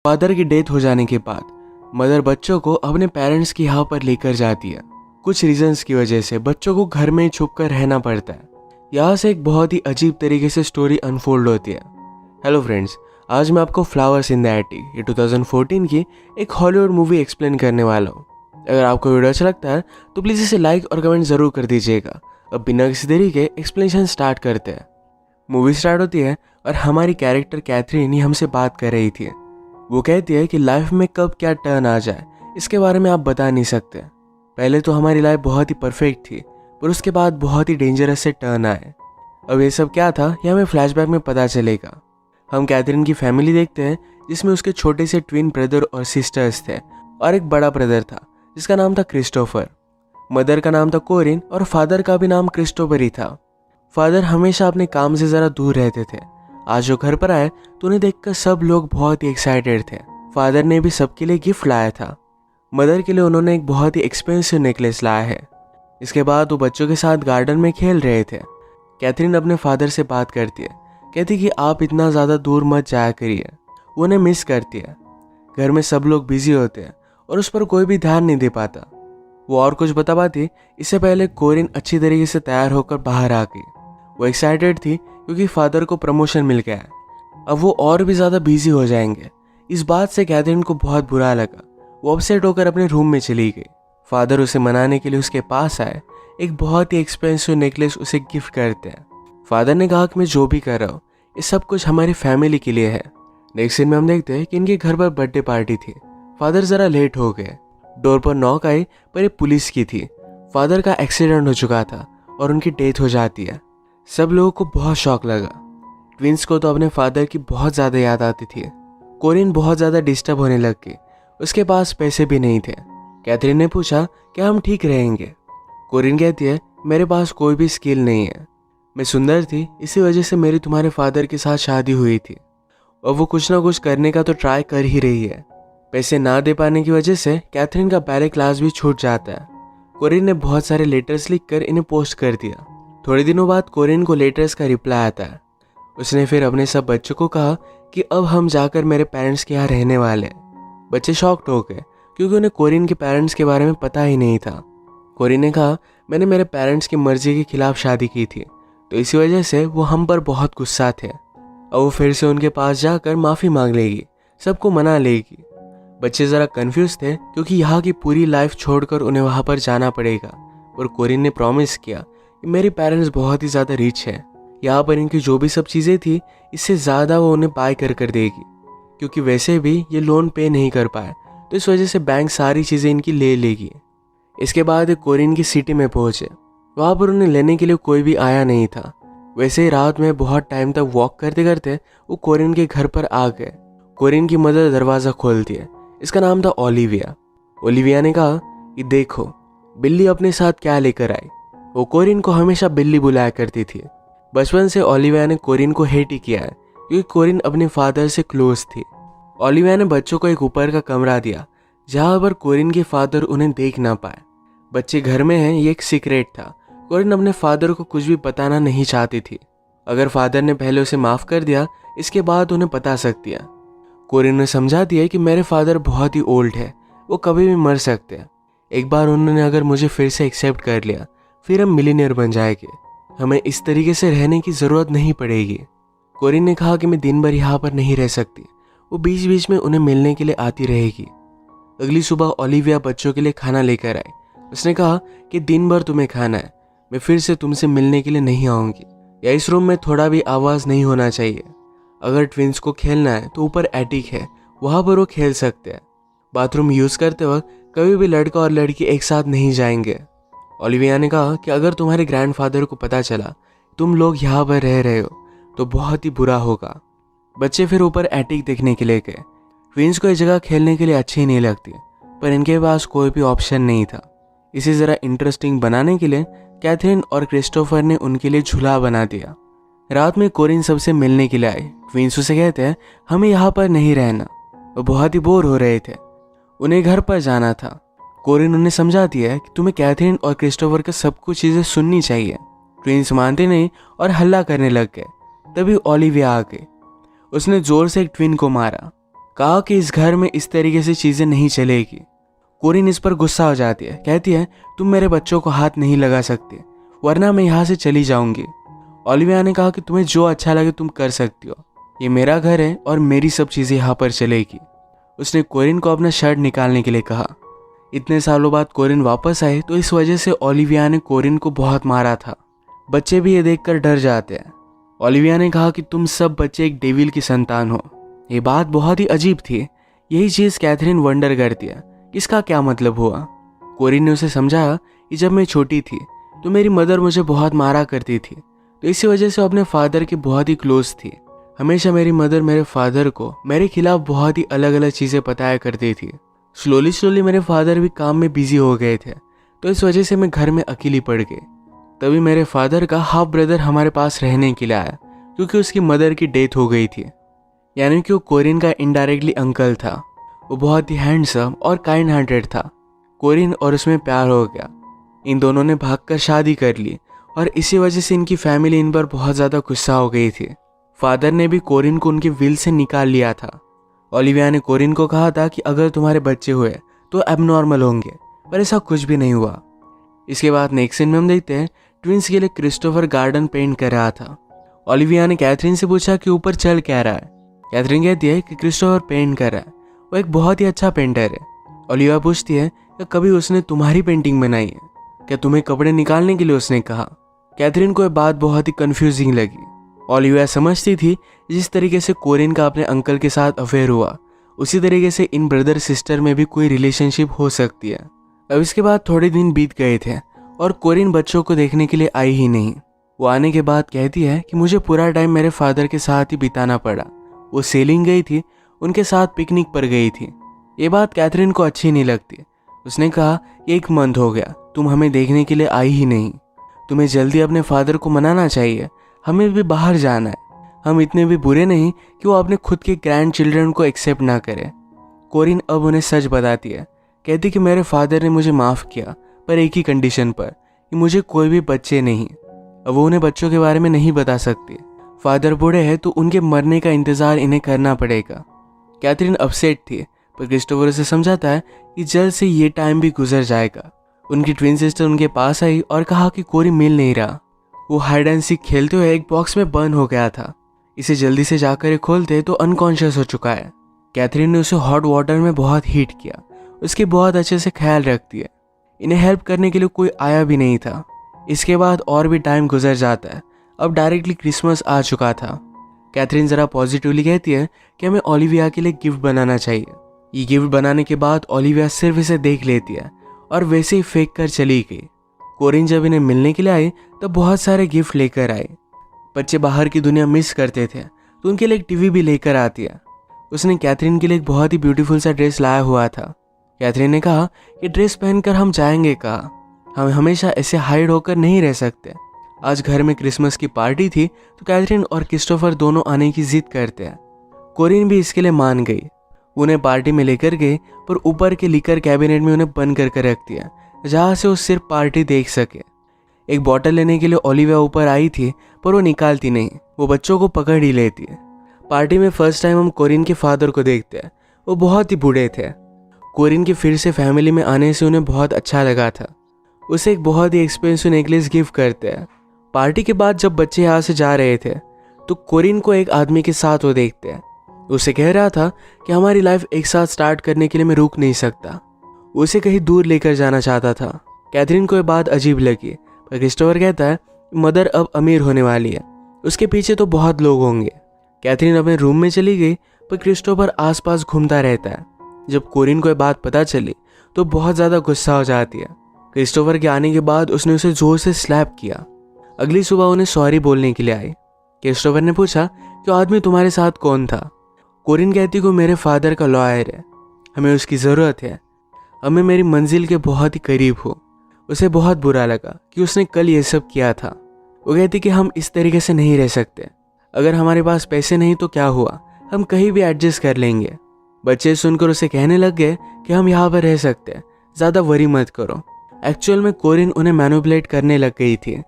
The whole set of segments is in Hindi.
फादर की डेथ हो जाने के बाद मदर बच्चों को अपने पेरेंट्स की यहाँ पर लेकर जाती है। कुछ रीजंस की वजह से बच्चों को घर में ही छुप कर रहना पड़ता है। यहाँ से एक बहुत ही अजीब तरीके से स्टोरी अनफोल्ड होती है। हेलो फ्रेंड्स, आज मैं आपको फ्लावर्स इन द एटिक ये 2014 की एक हॉलीवुड मूवी एक्सप्लेन करने वाला हूँ। अगर आपको वीडियो अच्छा लगता है तो प्लीज़ इसे लाइक और कमेंट ज़रूर कर दीजिएगा। अब बिना किसी देरी के एक्सप्लेनेशन स्टार्ट करते हैं। मूवी स्टार्ट होती है और हमारी कैरेक्टर कैथरीन ही हमसे बात कर रही थी। वो कहती है कि लाइफ में कब क्या टर्न आ जाए इसके बारे में आप बता नहीं सकते। पहले तो हमारी लाइफ बहुत ही परफेक्ट थी, पर उसके बाद बहुत ही डेंजरस से टर्न आए। अब ये सब क्या था ये हमें फ्लैशबैक में पता चलेगा। हम कैथरीन की फैमिली देखते हैं जिसमें उसके छोटे से ट्विन ब्रदर और सिस्टर्स थे और एक बड़ा ब्रदर था जिसका नाम था क्रिस्टोफर। मदर का नाम था कोरिन और फादर का भी नाम क्रिस्टोफर ही था। फादर हमेशा अपने काम से ज़रा दूर रहते थे। आज वो घर पर आए तो उन्हें देखकर सब लोग बहुत ही एक्साइटेड थे। फादर ने भी सबके लिए गिफ्ट लाया था। मदर के लिए उन्होंने एक बहुत ही एक्सपेंसिव नेकलेस लाया है। इसके बाद वो बच्चों के साथ गार्डन में खेल रहे थे। कैथरीन अपने फादर से बात करती है, कहती कि आप इतना ज़्यादा दूर मत जाया करिए। वो उन्हें मिस करती है। घर में सब लोग बिजी होते हैं और उस पर कोई भी ध्यान नहीं दे पाता। वो और कुछ बता पाती इससे पहले कोरिन अच्छी तरीके से तैयार होकर बाहर आ गई। वो एक्साइटेड थी क्योंकि फादर को प्रमोशन मिल गया है। अब वो और भी ज़्यादा बिजी हो जाएंगे। इस बात से कैथरीन को बहुत बुरा लगा। वो अपसेट होकर अपने रूम में चली गई। फादर उसे मनाने के लिए उसके पास आए। एक बहुत ही एक्सपेंसिव नेकलेस उसे गिफ्ट करते हैं। फादर ने कहा कि मैं जो भी कर रहा हूँ ये सब कुछ हमारी फैमिली के लिए है। नेक्स्ट सीन में हम देखते हैं कि इनके घर पर बर्थडे पार्टी थी। फादर ज़रा लेट हो गए। डोर पर नॉक आई पर ये पुलिस की थी। फादर का एक्सीडेंट हो चुका था और उनकी डेथ हो जाती है। सब लोगों को बहुत शॉक लगा। ट्विंस को तो अपने फादर की बहुत ज़्यादा याद आती थी। कोरिन बहुत ज़्यादा डिस्टर्ब होने लग गई। उसके पास पैसे भी नहीं थे। कैथरीन ने पूछा क्या हम ठीक रहेंगे। कोरिन कहती है मेरे पास कोई भी स्किल नहीं है। मैं सुंदर थी, इसी वजह से मेरी तुम्हारे फादर के साथ शादी हुई थी और वो कुछ ना कुछ करने का तो ट्राई कर ही रही है। पैसे ना दे पाने की वजह से कैथरीन का बैले क्लास भी छूट जाता है। कोरिन ने बहुत सारे लेटर्स लिखकर इन्हें पोस्ट कर दिया। थोड़े दिनों बाद कोरिन को लेटर्स का रिप्लाई आता है। उसने फिर अपने सब बच्चों को कहा कि अब हम जाकर मेरे पेरेंट्स के यहाँ रहने वाले हैं। बच्चे शॉक्ड हो गए क्योंकि उन्हें कोरिन के पेरेंट्स के बारे में पता ही नहीं था। कोरिन ने कहा मैंने मेरे पेरेंट्स की मर्जी के खिलाफ शादी की थी, तो इसी वजह से वो हम पर बहुत गुस्सा थे। अब वो फिर से उनके पास जाकर माफ़ी मांग लेगी, सबको मना लेगी। बच्चे ज़रा कंफ्यूज थे क्योंकि यहाँ की पूरी लाइफ छोड़कर उन्हें वहाँ पर जाना पड़ेगा। और कोरिन ने प्रॉमिस किया कि मेरे पेरेंट्स बहुत ही ज़्यादा रिच हैं, यहाँ पर इनकी जो भी सब चीज़ें थी इससे ज़्यादा वो उन्हें बाय कर देगी, क्योंकि वैसे भी ये लोन पे नहीं कर पाए तो इस वजह से बैंक सारी चीज़ें इनकी ले लेगी। इसके बाद कोरिन की सिटी में पहुँचे। वहाँ पर उन्हें लेने के लिए कोई भी आया नहीं था। वैसे ही रात में बहुत टाइम तक वॉक करते करते वो कोरिन के घर पर आ गए। कोरिन की मदर दरवाज़ा खोलती है। इसका नाम था ओलिविया। ओलिविया ने कहा कि देखो बिल्ली अपने साथ क्या लेकर आई। वो कोरिन को हमेशा बिल्ली बुलाया करती थी। बचपन से ओलिविया ने कोरिन को हेट ही किया है क्योंकि कोरिन अपने फादर से क्लोज थी। ओलिविया ने बच्चों को एक ऊपर का कमरा दिया जहाँ पर कोरिन के फादर उन्हें देख ना पाए। बच्चे घर में हैं ये एक सीक्रेट था। कोरिन अपने फादर को कुछ भी बताना नहीं चाहती थी। अगर फादर ने पहले उसे माफ़ कर दिया इसके बाद उन्हें बता सकती है। कोरिन ने समझा दिया कि मेरे फादर बहुत ही ओल्ड है, वो कभी भी मर सकते हैं। एक बार उन्होंने अगर मुझे फिर से एक्सेप्ट कर लिया फिर हम मिलीनियर बन जाएंगे। हमें इस तरीके से रहने की ज़रूरत नहीं पड़ेगी। कोरिन ने कहा कि मैं दिन भर यहाँ पर नहीं रह सकती। वो बीच बीच में उन्हें मिलने के लिए आती रहेगी। अगली सुबह ओलिविया बच्चों के लिए खाना लेकर आई। उसने कहा कि दिन भर तुम्हें खाना है, मैं फिर से तुमसे मिलने के लिए नहीं आऊँगी। या इस रूम में थोड़ा भी आवाज़ नहीं होना चाहिए। अगर ट्विंस को खेलना है तो ऊपर एटिक है, वहाँ पर वो खेल सकते हैं। बाथरूम यूज़ करते वक्त कभी भी लड़का और लड़की एक साथ नहीं जाएंगे। ओलिविया ने कहा कि अगर तुम्हारे ग्रैंडफादर को पता चला तुम लोग यहाँ पर रह रहे हो तो बहुत ही बुरा होगा। बच्चे फिर ऊपर एटिक देखने के लिए गए। ट्विंस को ये जगह खेलने के लिए अच्छी नहीं लगती, पर इनके पास कोई भी ऑप्शन नहीं था। इसे ज़रा इंटरेस्टिंग बनाने के लिए कैथरीन और क्रिस्टोफर ने उनके लिए झूला बना दिया। रात में कोरिन सबसे मिलने के लिए आई। ट्विंस उसे कहते हैं हमें यहाँ पर नहीं रहना। वो बहुत ही बोर हो रहे थे, उन्हें घर पर जाना था। कोरिन उन्हें समझा दिया कि तुम्हें कैथरीन और क्रिस्टोफर का सब कुछ चीज़ें सुननी चाहिए। ट्विंस मानते नहीं और हल्ला करने लग गए। तभी ओलिविया आ गई। उसने जोर से एक ट्विन को मारा। कहा कि इस घर में इस तरीके से चीज़ें नहीं चलेगी। कोरिन इस पर गुस्सा हो जाती है, कहती है तुम मेरे बच्चों को हाथ नहीं लगा सकते वरना मैं यहाँ से चली जाऊंगी। ओलिविया ने कहा कि तुम्हें जो अच्छा लगे तुम कर सकती हो, ये मेरा घर है और मेरी सब चीज़ें यहाँ पर चलेगी। उसने कोरिन को अपना शर्ट निकालने के लिए कहा। इतने सालों बाद कोरिन वापस आए तो इस वजह से ओलिविया ने कोरिन को बहुत मारा था। बच्चे भी ये देखकर डर जाते हैं। ओलिविया ने कहा कि तुम सब बच्चे एक डेविल की संतान हो। ये बात बहुत ही अजीब थी। यही चीज़ कैथरीन वंडर करती है, इसका क्या मतलब हुआ। कोरिन ने उसे समझाया कि जब मैं छोटी थी तो मेरी मदर मुझे बहुत मारा करती थी, तो इसी वजह से वो अपने फादर की बहुत ही क्लोज थी। हमेशा मेरी मदर मेरे फादर को मेरे खिलाफ बहुत ही अलग अलग चीज़ें बताया करती थी। स्लोली मेरे फादर भी काम में बिजी हो गए थे, तो इस वजह से मैं घर में अकेली पड़ गई। तभी मेरे फादर का हाफ ब्रदर हमारे पास रहने के लिए आया, क्योंकि उसकी मदर की डेथ हो गई थी। यानी कि वो कोरिन का इनडायरेक्टली अंकल था। वो बहुत ही हैंडसम और काइंड हार्टेड था। कोरिन और उसमें प्यार हो गया। इन दोनों ने भागकर शादी कर ली और इसी वजह से इनकी फैमिली इन पर बहुत ज़्यादा गुस्सा हो गई थी। फादर ने भी कोरिन को उनकी विल से निकाल लिया था। ओलिविया ने कोरिन को कहा था कि अगर तुम्हारे बच्चे हुए तो एबनॉर्मल होंगे, पर ऐसा कुछ भी नहीं हुआ। इसके बाद नेक्स्ट सीन में हम देखते हैं ट्विंस के लिए क्रिस्टोफर गार्डन पेंट कर रहा था। ओलिविया ने कैथरीन से पूछा कि ऊपर चल क्या रहा है। कैथरीन कहती है कि क्रिस्टोफर पेंट कर रहा है, वो एक बहुत ही अच्छा पेंटर है। ओलिविया पूछती है कि कभी उसने तुम्हारी पेंटिंग बनाई है क्या, तुम्हें कपड़े निकालने के लिए उसने कहा। कैथरीन को यह बात बहुत ही कंफ्यूजिंग लगी। ओलिविया समझती थी जिस तरीके से कोरिन का अपने अंकल के साथ अफेयर हुआ, उसी तरीके से इन ब्रदर सिस्टर में भी कोई रिलेशनशिप हो सकती है। अब इसके बाद थोड़े दिन बीत गए थे और कोरिन बच्चों को देखने के लिए आई ही नहीं। वो आने के बाद कहती है कि मुझे पूरा टाइम मेरे फादर के साथ ही बिताना पड़ा। वो सेलिंग गई थी, उनके साथ पिकनिक पर गई थी। ये बात कैथरीन को अच्छी नहीं लगती। उसने कहा 1 मंथ हो गया तुम हमें देखने के लिए आई ही नहीं। तुम्हें जल्दी अपने फादर को मनाना चाहिए, हमें भी बाहर जाना है। हम इतने भी बुरे नहीं कि वो अपने खुद के ग्रैंड चिल्ड्रन को एक्सेप्ट ना करे। कोरिन अब उन्हें सच बताती है, कहती कि मेरे फादर ने मुझे माफ़ किया, पर एक ही कंडीशन पर कि मुझे कोई भी बच्चे नहीं। अब वो उन्हें बच्चों के बारे में नहीं बता सकती। फादर बूढ़े हैं तो उनके मरने का इंतज़ार इन्हें करना पड़ेगा। कैथरीन अपसेट थी, पर क्रिस्टोफर उसे समझाता है कि जल्द से ये टाइम भी गुजर जाएगा। उनकी ट्विन सिस्टर उनके पास आई और कहा कि कोरिन मिल नहीं रहा। वो हाइड एंड सीक खेलते हुए एक बॉक्स में बंद हो गया था। इसे जल्दी से जाकर खोलते तो अनकॉन्शियस हो चुका है। कैथरीन ने उसे हॉट वाटर में बहुत हीट किया, उसके बहुत अच्छे से ख्याल रखती है। इन्हें हेल्प करने के लिए कोई आया भी नहीं था। इसके बाद और भी टाइम गुजर जाता है। अब डायरेक्टली क्रिसमस आ चुका था। कैथरीन ज़रा पॉजिटिवली कहती है कि हमें ओलिविया के लिए गिफ्ट बनाना चाहिए। ये गिफ्ट बनाने के बाद ओलिविया सिर्फ इसे देख लेती है और वैसे ही फेंक कर चली गई। कोरिन जब इन्हें मिलने के लिए आए तब बहुत सारे गिफ्ट लेकर आए। बच्चे बाहर की दुनिया मिस करते थे तो उनके लिए एक टीवी भी लेकर आती है। उसने कैथरीन के लिए एक बहुत ही ब्यूटीफुल सा ड्रेस लाया हुआ था। कैथरीन ने कहा कि ड्रेस पहनकर हम जाएंगे कहाँ, हम हमेशा ऐसे हाइड होकर नहीं रह सकते। आज घर में क्रिसमस की पार्टी थी तो कैथरीन और क्रिस्टोफर दोनों आने की जिद करते हैं। कोरिन भी इसके लिए मान गई। उन्हें पार्टी में लेकर गए, पर ऊपर के लिकर कैबिनेट में उन्हें बंद कर रख दिया, जहाँ से वो सिर्फ पार्टी देख सके। एक बॉटल लेने के लिए ओलिविया ऊपर आई थी, पर वो निकालती नहीं, वो बच्चों को पकड़ ही लेती है। पार्टी में फर्स्ट टाइम हम कोरिन के फादर को देखते हैं। वो बहुत ही बूढ़े थे। कोरिन के फिर से फैमिली में आने से उन्हें बहुत अच्छा लगा था। उसे एक बहुत ही एक्सपेंसिव नेकलेस गिफ्ट करते हैं। पार्टी के बाद जब बच्चे यहाँ से जा रहे थे तो कोरिन को एक आदमी के साथ वो देखते हैं। उसे कह रहा था कि हमारी लाइफ एक साथ स्टार्ट करने के लिए मैं रुक नहीं सकता। उसे कहीं दूर लेकर जाना चाहता था। कैथरीन को यह बात अजीब लगी, पर क्रिस्टोफर कहता है मदर अब अमीर होने वाली है, उसके पीछे तो बहुत लोग होंगे। कैथरीन अपने रूम में चली गई, पर क्रिस्टोफर आसपास घूमता रहता है। जब कोरिन को यह बात पता चली तो बहुत ज़्यादा गुस्सा हो जाती है। क्रिस्टोफर के आने के बाद उसने उसे जोर से स्लैप किया। अगली सुबह उन्हें सॉरी बोलने के लिए आई। क्रिस्टोफर ने पूछा कि आदमी तुम्हारे साथ कौन था। कोरिन कहती को मेरे फादर का लॉयर है, हमें उसकी ज़रूरत है, हमें मेरी मंजिल के बहुत ही करीब हो। उसे बहुत बुरा लगा कि उसने कल ये सब किया था। वो कहती कि हम इस तरीके से नहीं रह सकते, अगर हमारे पास पैसे नहीं तो क्या हुआ, हम कहीं भी एडजस्ट कर लेंगे। बच्चे सुनकर उसे कहने लग गए कि हम यहाँ पर रह सकते हैं, ज़्यादा वरी मत करो। एक्चुअल में कोरिन उन्हें मैनिपुलेट करने लग गई थी।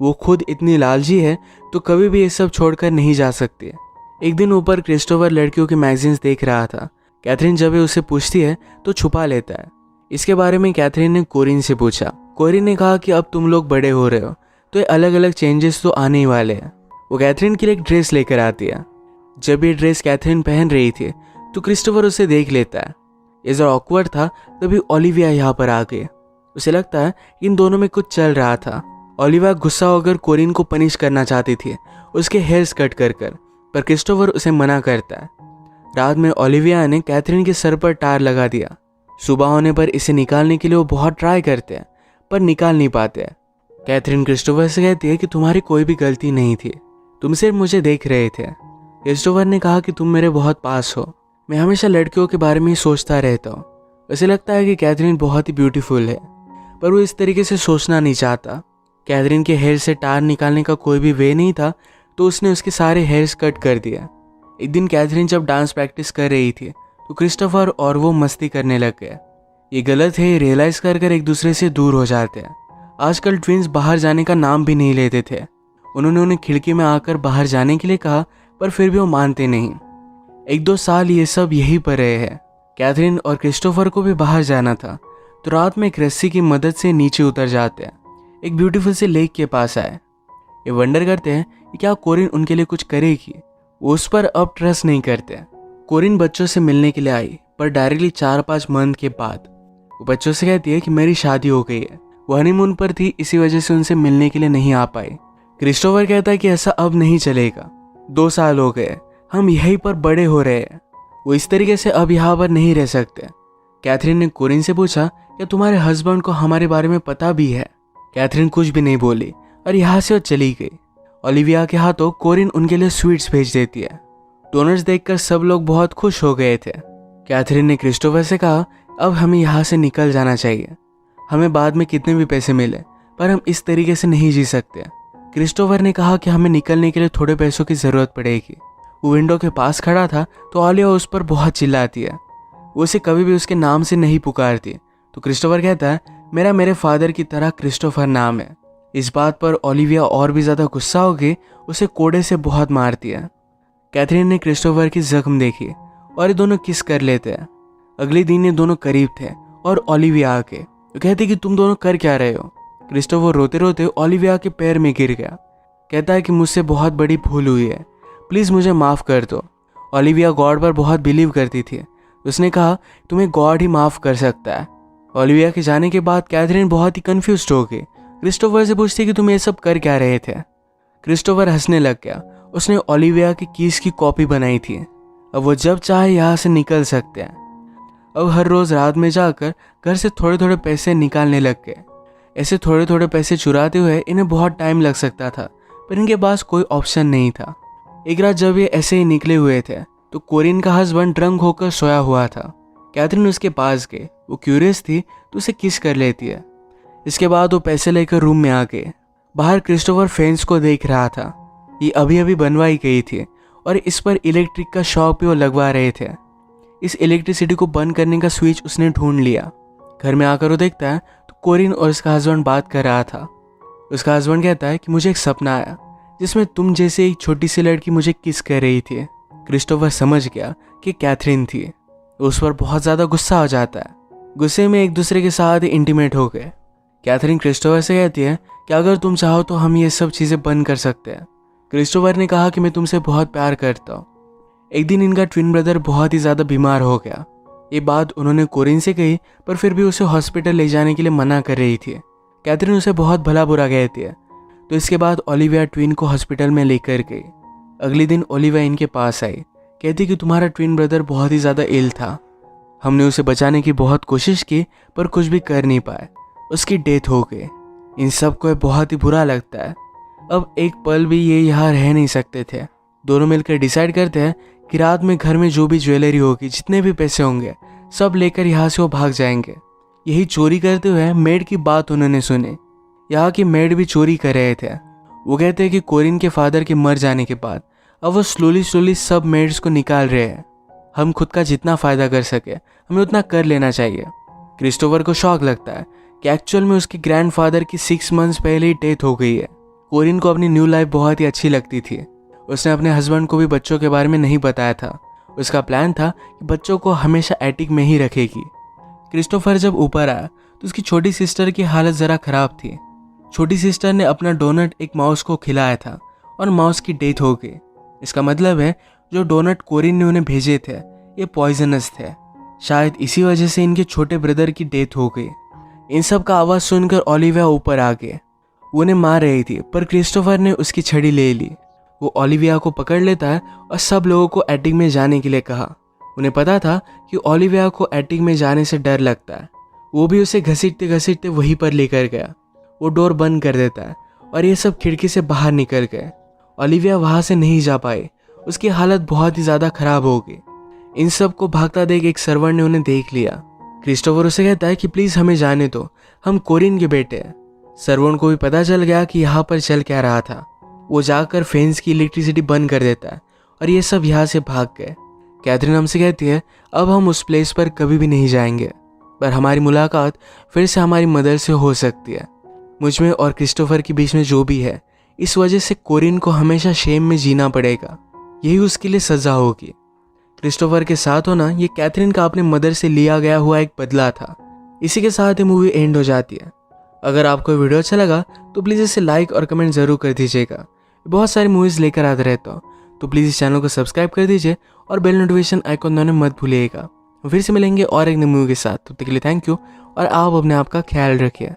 वो खुद इतनी लालची है तो कभी भी ये सब छोड़कर नहीं जा सकती। एक दिन ऊपर क्रिस्टोफर लड़कियों के मैगजीन्स देख रहा था कैथरीन जब ये उसे पूछती है तो छुपा लेता है। इसके बारे में कैथरीन ने कोरिन से पूछा। कोरिन ने कहा कि अब तुम लोग बड़े हो रहे हो तो ये अलग अलग चेंजेस तो आने ही वाले हैं। वो कैथरीन के लिए एक ड्रेस लेकर आती है। जब ये ड्रेस कैथरीन पहन रही थी तो क्रिस्टोफर उसे देख लेता है। ये जरा ऑकवर्ड था तभी ओलिविया यहाँ पर आ गई। उसे लगता है इन दोनों में कुछ चल रहा था। ओलिविया गुस्सा होकर कोरिन को पनिश करना चाहती थी, उसके हेयर्स कट कर पर क्रिस्टोफर उसे मना करता है। रात में ओलिविया ने कैथरीन के सर पर टार लगा दिया। सुबह होने पर इसे निकालने के लिए वो बहुत ट्राई करते हैं पर निकाल नहीं पाते हैं। कैथरीन क्रिस्टोफर से कहती है कि तुम्हारी कोई भी गलती नहीं थी, तुम सिर्फ मुझे देख रहे थे। क्रिस्टोफर ने कहा कि तुम मेरे बहुत पास हो, मैं हमेशा लड़कियों के बारे में ही सोचता रहता हूँ। उसे लगता है कि कैथरीन बहुत ही ब्यूटीफुल है पर वो इस तरीके से सोचना नहीं चाहता। कैथरीन के हेयर से टार निकालने का कोई भी वे नहीं था तो उसने उसके सारे हेयर्स कट कर दिया। एक दिन कैथरीन जब डांस प्रैक्टिस कर रही थी तो क्रिस्टोफर और वो मस्ती करने लग गए। ये गलत है, ये रियलाइज कर एक दूसरे से दूर हो जाते हैं। आजकल ट्विंस बाहर जाने का नाम भी नहीं लेते थे। उन्होंने उन्हें खिड़की में आकर बाहर जाने के लिए कहा पर फिर भी वो मानते नहीं। 1-2 साल ये सब यहीं पर रहे हैं। कैथरीन और क्रिस्टोफर को भी बाहर जाना था तो रात में एक रस्सी की मदद से नीचे उतर जाते हैं। एक ब्यूटीफुल से लेक के पास आए। ये वंडर करते हैं कि क्या कोरिन उनके लिए कुछ करेगी। वो उस पर अब ट्रस्ट नहीं करते। कोरिन बच्चों से मिलने के लिए आई पर डायरेक्टली 4-5 मंथ के बाद वो बच्चों से कहती है कि मेरी शादी हो गई है। वो हनीमून पर थी, इसी वजह से उनसे मिलने के लिए नहीं आ पाई। क्रिस्टोफर कहता है कि ऐसा अब नहीं चलेगा, 2 साल हो गए, हम यहीं पर बड़े हो रहे हैं, वो इस तरीके से अब यहाँ पर नहीं रह सकते। कैथरीन ने कोरिन से पूछा क्या तुम्हारे हस्बैंड को हमारे बारे में पता भी है। कैथरीन कुछ भी नहीं बोली और यहाँ से वो चली गई। ओलिविया के हाथों कोरिन उनके लिए स्वीट्स भेज देती है। डोनट्स देखकर सब लोग बहुत खुश हो गए थे। कैथरीन ने क्रिस्टोफर से कहा अब हमें यहाँ से निकल जाना चाहिए, हमें बाद में कितने भी पैसे मिले पर हम इस तरीके से नहीं जी सकते। क्रिस्टोफर ने कहा कि हमें निकलने के लिए थोड़े पैसों की ज़रूरत पड़ेगी। वो विंडो के पास खड़ा था तो ओलिविया उस पर बहुत चिल्लाती है। वो उसे कभी भी उसके नाम से नहीं पुकारती तो क्रिस्टोफर कहता है मेरे फादर की तरह क्रिस्टोफर नाम है। इस बात पर ओलिविया और भी ज़्यादा गुस्सा हो गई, उसे कोड़े से बहुत मारती है। कैथरीन ने क्रिस्टोफर की जख्म देखी और ये दोनों किस कर लेते हैं। अगले दिन ये दोनों करीब थे और ओलिविया आके तो कहती कि तुम दोनों कर क्या रहे हो। क्रिस्टोफर रोते रोते ओलिविया के पैर में गिर गया। कहता है कि मुझसे बहुत बड़ी भूल हुई है, प्लीज़ मुझे माफ़ कर दो। ओलिविया गॉड पर बहुत बिलीव करती थी। उसने कहा तुम्हें गॉड ही माफ़ कर सकता है। ओलिविया के जाने के बाद कैथरीन बहुत ही कन्फ्यूज्ड हो गई। क्रिस्टोफर से पूछती कि तुम ये सब कर क्या रहे थे। क्रिस्टोफर हंसने लग गया। उसने ओलिविया की कीज की कॉपी बनाई थी। अब वो जब चाहे यहाँ से निकल सकते हैं। अब हर रोज़ रात में जाकर घर से थोड़े थोड़े पैसे निकालने लग गए। ऐसे थोड़े थोड़े पैसे चुराते हुए इन्हें बहुत टाइम लग सकता था पर इनके पास कोई ऑप्शन नहीं था। एक रात जब ये ऐसे ही निकले हुए थे तो कोरिन का हस्बैंड ड्रंक होकर सोया हुआ था। कैथरीन उसके पास गई। वो क्यूरियस थी तो उसे किस कर लेती है। इसके बाद वो पैसे लेकर रूम में आ गए। बाहर क्रिस्टोफर फेंस को देख रहा था। ये अभी अभी बनवाई गई थी और इस पर इलेक्ट्रिक का शॉक भी वो लगवा रहे थे। इस इलेक्ट्रिसिटी को बंद करने का स्विच उसने ढूंढ लिया। घर में आकर वो देखता है तो कोरिन और उसका हस्बैंड बात कर रहा था। उसका हस्बैंड कहता है कि मुझे एक सपना आया जिसमें तुम जैसे एक छोटी सी लड़की मुझे किस कर रही थी। क्रिस्टोफर समझ गया कि कैथरीन थी। उस पर बहुत ज़्यादा गुस्सा हो जाता है। गुस्से में एक दूसरे के साथ इंटीमेट हो गए। कैथरीन क्रिस्टोफर से कहती है कि अगर तुम चाहो तो हम ये सब चीज़ें बंद कर सकते हैं। क्रिस्टोफर ने कहा कि मैं तुमसे बहुत प्यार करता हूँ। एक दिन इनका ट्विन ब्रदर बहुत ही ज़्यादा बीमार हो गया। ये बात उन्होंने कोरिन से कही पर फिर भी उसे हॉस्पिटल ले जाने के लिए मना कर रही थी। कैथरीन उसे बहुत भला बुरा कहती है तो इसके बाद ओलिविया ट्विन को हॉस्पिटल में लेकर गई। अगले दिन ओलिविया इनके पास आई। कहती कि तुम्हारा ट्विन ब्रदर बहुत ही ज़्यादा इल था, हमने उसे बचाने की बहुत कोशिश की पर कुछ भी कर नहीं पाए, उसकी डेथ हो गई। इन सब को बहुत ही बुरा लगता है। अब एक पल भी ये यहाँ रह नहीं सकते थे। दोनों मिलकर डिसाइड करते हैं कि रात में घर में जो भी ज्वेलरी होगी, जितने भी पैसे होंगे, सब लेकर यहाँ से वो भाग जाएंगे। यही चोरी करते हुए मेड की बात उन्होंने सुनी। यहाँ की मेड भी चोरी कर रहे थे। वो कहते हैं कि कोरिन के फादर के मर जाने के बाद अब वो स्लोली सब मेड्स को निकाल रहे हैं। हम खुद का जितना फ़ायदा कर सके हमें उतना कर लेना चाहिए। क्रिस्टोफर को शॉक लगता है कि एक्चुअल में उसके ग्रैंडफादर की 6 मंथ्स पहले ही डेथ हो गई है। कोरिन को अपनी न्यू लाइफ बहुत ही अच्छी लगती थी। उसने अपने हस्बैंड को भी बच्चों के बारे में नहीं बताया था। उसका प्लान था कि बच्चों को हमेशा एटिक में ही रखेगी। क्रिस्टोफर जब ऊपर आया तो उसकी छोटी सिस्टर की हालत ज़रा ख़राब थी। छोटी सिस्टर ने अपना डोनट एक माउस को खिलाया था और माउस की डेथ हो गई। इसका मतलब है जो डोनट कोरिन ने उन्हें भेजे थे ये पॉइजनस थे। शायद इसी वजह से इनके छोटे ब्रदर की डेथ हो गई। इन सब का आवाज़ सुनकर ओलिविया ऊपर आ गए। वो उन्हें मार रही थी पर क्रिस्टोफर ने उसकी छड़ी ले ली। वो ओलिविया को पकड़ लेता है और सब लोगों को एटिक में जाने के लिए कहा। उन्हें पता था कि ओलिविया को एटिक में जाने से डर लगता है। वो भी उसे घसीटते घसीटते वहीं पर लेकर गया। वो डोर बंद कर देता है और ये सब खिड़की से बाहर निकल गए। ओलिविया वहाँ से नहीं जा पाई। उसकी हालत बहुत ही ज़्यादा खराब हो गई। इन सब को भागता देख एक सर्वेंट ने उन्हें देख लिया। क्रिस्टोफर उसे कहता है कि प्लीज़ हमें जाने दो, हम कोरिन के बेटे हैं। सर्वेंट को भी पता चल गया कि यहाँ पर चल क्या रहा था। वो जाकर फेंस की इलेक्ट्रिसिटी बंद कर देता है और ये सब यहाँ से भाग गए। कैथरीन हमसे कहती है अब हम उस प्लेस पर कभी भी नहीं जाएंगे, पर हमारी मुलाकात फिर से हमारी मदर से हो सकती है। मुझ में और क्रिस्टोफर के बीच में जो भी है, इस वजह से कोरिन को हमेशा शेम में जीना पड़ेगा। यही उसके लिए सज़ा होगी। क्रिस्टोफर के साथ होना ये कैथरीन का अपने मदर से लिया गया हुआ एक बदला था। इसी के साथ ये मूवी एंड हो जाती है। अगर आपको वीडियो अच्छा लगा तो प्लीज़ इसे लाइक और कमेंट ज़रूर कर दीजिएगा। बहुत सारी मूवीज़ लेकर आते रहता हूँ, तो प्लीज़ इस चैनल को सब्सक्राइब कर दीजिए और बेल नोटिफिकेशन आइकॉन दबाना मत भूलिएगा। फिर से मिलेंगे और एक नई मूवी के साथ। तब तक के लिए थैंक यू और आप अपने आप का ख्याल रखिए।